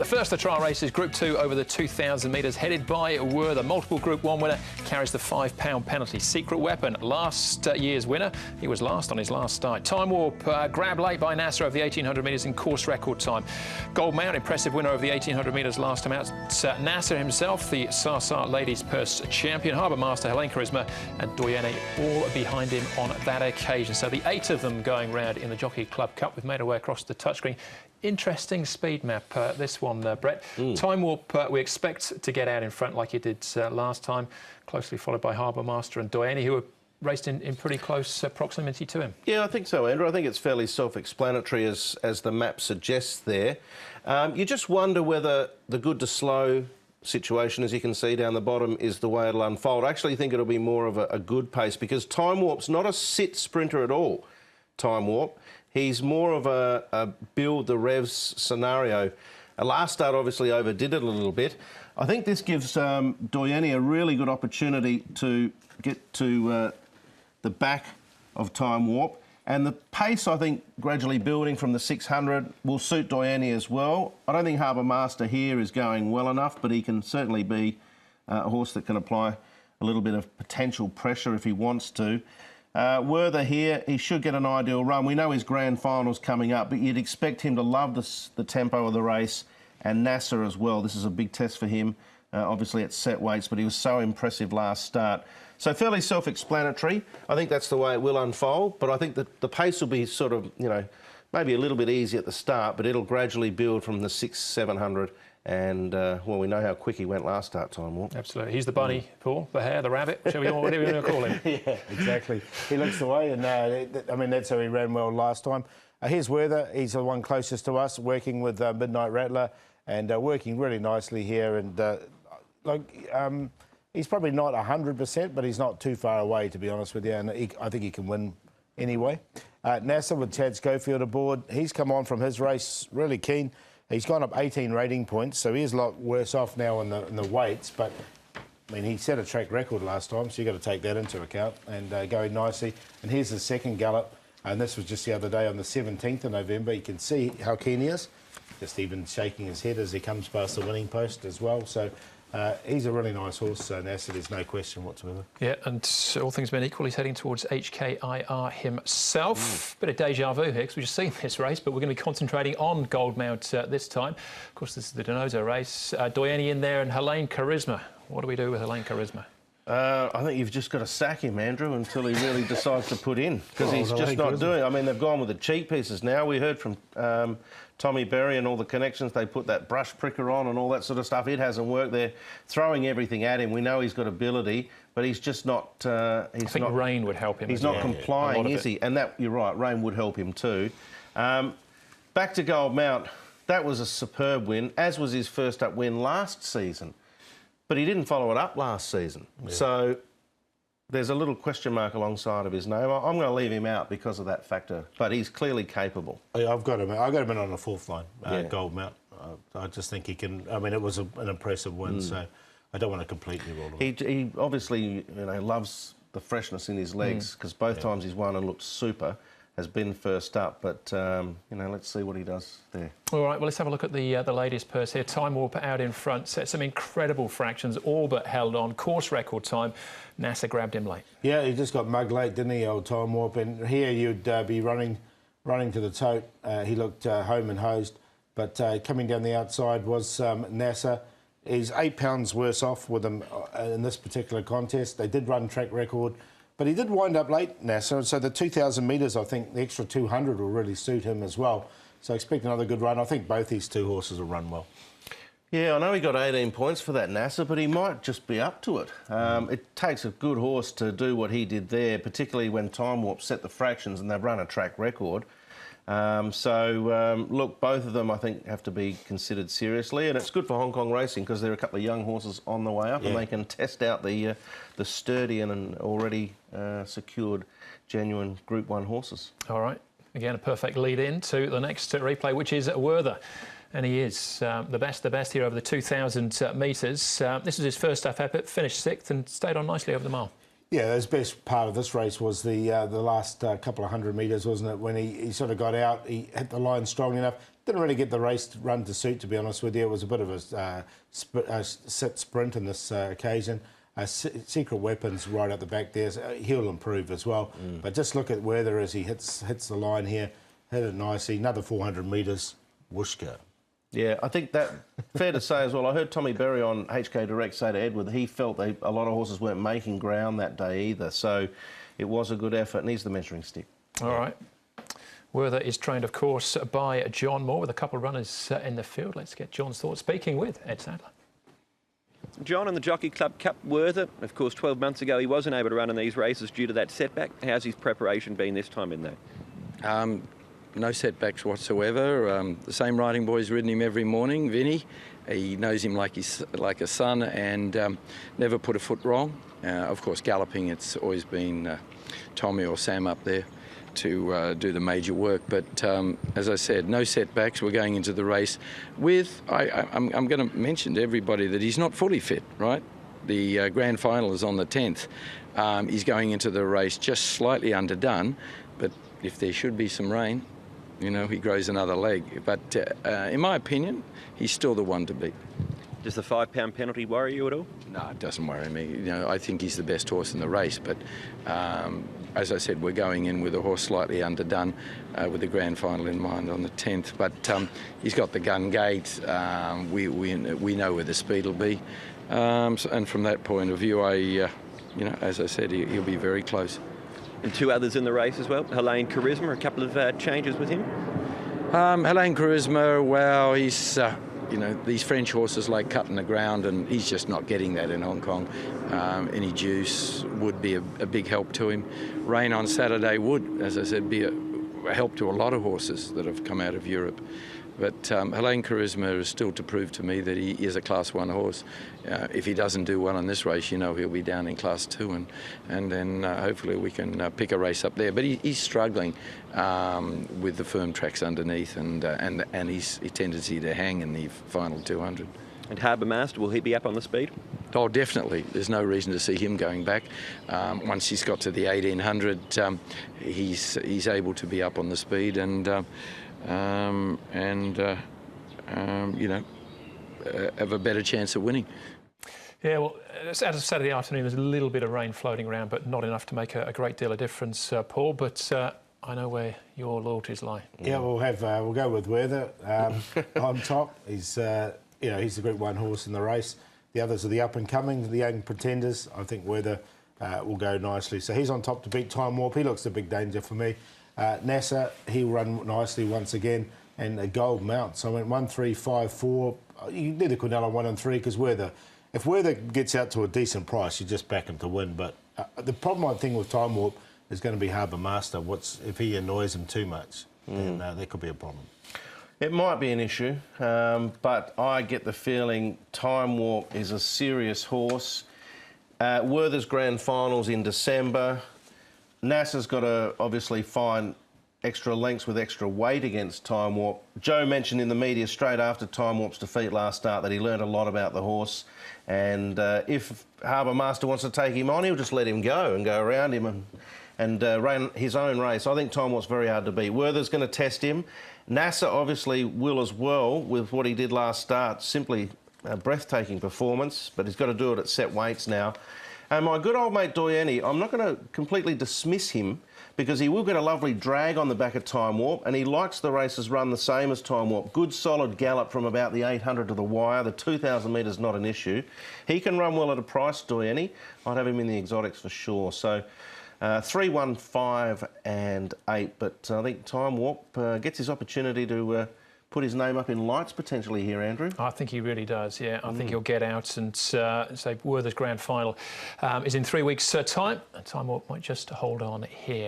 first of the trial races, Group 2 over the 2,000 metres, headed by Werther. Multiple Group 1 winner, carries the £5 penalty. Secret Weapon, last year's winner. He was last on his last start. Time Warp, grabbed late by Nasser over the 1,800 metres in course record time. Gold Mount, impressive winner over the 1,800 metres last time out. Nasser himself, the Sarsart Ladies Purse champion. Harbour Master, Helene Charisma and Doyenne all behind him on that occasion. So the 8 of them going round in the Jockey Club Cup. We've made our way across the touchscreen. Interesting speed map, this one, Brett. Time Warp, we expect to get out in front like he did last time, closely followed by Harbour Master and Doyenne, who were raced in pretty close proximity to him. Yeah, I think so, Andrew. I think it's fairly self-explanatory as the map suggests there. You just wonder whether the good to slow situation, as you can see down the bottom, is the way it'll unfold. I actually think it'll be more of a good pace because Time Warp's not a sit sprinter at all, Time Warp. He's more of a build the revs scenario. Last start obviously overdid it a little bit. I think this gives Doyenne a really good opportunity to get to the back of Time Warp. And the pace, I think, gradually building from the 600 will suit Doyenne as well. I don't think Harbour Master here is going well enough, but he can certainly be a horse that can apply a little bit of potential pressure if he wants to. Werther here, he should get an ideal run. We know his grand final's coming up, but you'd expect him to love the tempo of the race, and Nasser as well. This is a big test for him, obviously at set weights, but he was so impressive last start. So fairly self-explanatory. I think that's the way it will unfold, but I think that the pace will be sort of, you know, maybe a little bit easy at the start, but it'll gradually build from the 600-700. And, well, we know how quick he went last start, Time Warp. Absolutely. He's the bunny, Paul, the hare, the rabbit, whatever you want to call him. Yeah, exactly. He looks the way, and I mean, that's how he ran well last time. Here's Werther. He's the one closest to us, working with Midnight Rattler and working really nicely here. And, he's probably not 100%, but he's not too far away, to be honest with you. And I think he can win anyway. Nasser with Chad Schofield aboard. He's come on from his race really keen. He's gone up 18 rating points, so he is a lot worse off now in the weights. But, I mean, he set a track record last time, so you've got to take that into account. And going nicely. And here's his second gallop. And this was just the other day on the 17th of November. You can see how keen he is. Just even shaking his head as he comes past the winning post as well. So he's a really nice horse, Nasser, there's no question whatsoever. Yeah, and all things being equal, he's heading towards HKIR himself. Bit of deja vu here, because we've just seen this race, but we're going to be concentrating on Gold Mount this time. Of course, this is the Donoso race. Doyenne in there and Helene Charisma. What do we do with Helene Charisma? I think you've just got to sack him, Andrew, until he really decides to put in, because he's just not doing it. I mean, they've gone with the cheek pieces now. We heard from Tommy Berry and all the connections. They put that brush pricker on and all that sort of stuff. It hasn't worked. They're throwing everything at him. We know he's got ability, but he's just not... I think rain would help him. He's not complying, is he? And that, you're right, rain would help him too. Back to Gold Mount. That was a superb win, as was his first up win last season. But he didn't follow it up last season. Yeah. So there's a little question mark alongside of his name. I'm going to leave him out because of that factor. But he's clearly capable. I've got him in on the fourth line, Gold Mount. I just think he can... I mean, it was an impressive win, so I don't want to completely rule him out. He obviously, loves the freshness in his legs, because both times he's won and looked super, has been first up, but, let's see what he does there. All right, well, let's have a look at the ladies' purse here. Time Warp out in front, set some incredible fractions, all but held on. Course record time. Nasser grabbed him late. Yeah, he just got mugged late, didn't he, old Time Warp? And here you'd be running to the tote. He looked home and hosed, but coming down the outside was Nasser. He's 8 pounds worse off with him in this particular contest. They did run track record. But he did wind up late, Nasser, so the 2,000 metres, I think the extra 200 will really suit him as well. So I expect another good run. I think both these two horses will run well. Yeah, I know he got 18 points for that, Nasser, but he might just be up to it. It takes a good horse to do what he did there, particularly when Time Warp set the fractions and they've run a track record. Look, both of them, I think, have to be considered seriously, and it's good for Hong Kong racing because there are a couple of young horses on the way up, and they can test out the sturdy and already secured genuine Group 1 horses. All right. Again, a perfect lead in to the next replay, which is Werther. And he is the best here over the 2,000 metres. This was his first up effort, finished 6th and stayed on nicely over the mile. Yeah, his best part of this race was the last couple of 100 metres, wasn't it? When he sort of got out, he hit the line strong enough. Didn't really get the race run to suit, to be honest with you. It was a bit of a sit sprint in this occasion. Secret Weapons right at the back there. So he'll improve as well. But just look at Werther as he hits the line here. Hit it nicely. Another 400 metres. Whooshka. Yeah, I think that fair to say as well. I heard Tommy Berry on HK Direct say to Edward that he felt a lot of horses weren't making ground that day either. So it was a good effort, and he's the measuring stick. All right. Werther is trained, of course, by John Moore with a couple of runners in the field. Let's get John's thoughts, speaking with Ed Sadler. John, on the Jockey Club Cup, Werther, of course, 12 months ago he wasn't able to run in these races due to that setback. How's his preparation been this time in there? No setbacks whatsoever. The same riding boy's ridden him every morning, Vinny. He knows him like a son, and never put a foot wrong. Of course, galloping, it's always been Tommy or Sam up there to do the major work. But as I said, no setbacks. We're going into the race with, I'm going to mention to everybody that he's not fully fit, right? The grand final is on the 10th. He's going into the race just slightly underdone, but if there should be some rain, you know, he grows another leg. But in my opinion, he's still the one to beat. Does the £5 penalty worry you at all? No, it doesn't worry me. You know, I think he's the best horse in the race. But as I said, we're going in with a horse slightly underdone, with the grand final in mind on the 10th. But he's got the gun gate. We know where the speed will be, and from that point of view, you know, as I said, he'll be very close. And two others in the race as well. Helene Charisma, a couple of changes with him. Helene Charisma, well, he's, you know, these French horses like cutting the ground, and he's just not getting that in Hong Kong. Any juice would be a big help to him. Rain on Saturday would, as I said, be a help to a lot of horses that have come out of Europe. But Helene Charisma is still to prove to me that he is a Class 1 horse. If he doesn't do well in this race, you know he'll be down in Class 2, and then hopefully we can pick a race up there. But he's struggling with the firm tracks underneath and his tendency to hang in the final 200. And Harbour Master, will he be up on the speed? Oh, definitely. There's no reason to see him going back. Once he's got to the 1800, he's able to be up on the speed and you know, have a better chance of winning. Yeah, well, as of Saturday afternoon, there's a little bit of rain floating around, but not enough to make a great deal of difference, Paul. But I know where your loyalties lie. Yeah, we'll go with Werther on top. He's you know, he's the Group 1 horse in the race. The others are the up and coming, the young pretenders. I think Werther will go nicely. So he's on top to beat Time Warp. He looks a big danger for me. NASA, he'll run nicely once again, and a gold mount. So I went 1, 3, 5, 4. You need the Quinella 1 and 3 because if Werther gets out to a decent price, you just back him to win. But the problem I think with Time Warp is going to be Harbour Master. If he annoys him too much, then that could be a problem. It might be an issue, but I get the feeling Time Warp is a serious horse. Werther's grand finals in December. NASA's got to obviously find extra lengths with extra weight against Time Warp. Joe mentioned in the media straight after Time Warp's defeat last start that he learned a lot about the horse, and if Harbour Master wants to take him on, he'll just let him go and go around him and run his own race. I think Time Warp's very hard to beat. Werther's going to test him. NASA obviously will as well with what he did last start. Simply a breathtaking performance, but he's got to do it at set weights now. And my good old mate Doyenne, I'm not going to completely dismiss him because he will get a lovely drag on the back of Time Warp, and he likes the races run the same as Time Warp. Good solid gallop from about the 800 to the wire. The 2,000 metres not an issue. He can run well at a price, Doyenne. I'd have him in the exotics for sure. So 3, 1, 5 and 8. But I think Time Warp gets his opportunity to put his name up in lights potentially here, Andrew. I think he really does, yeah. I think he'll get out and say Werther's grand final is in 3 weeks' time. Time Warp might just hold on here.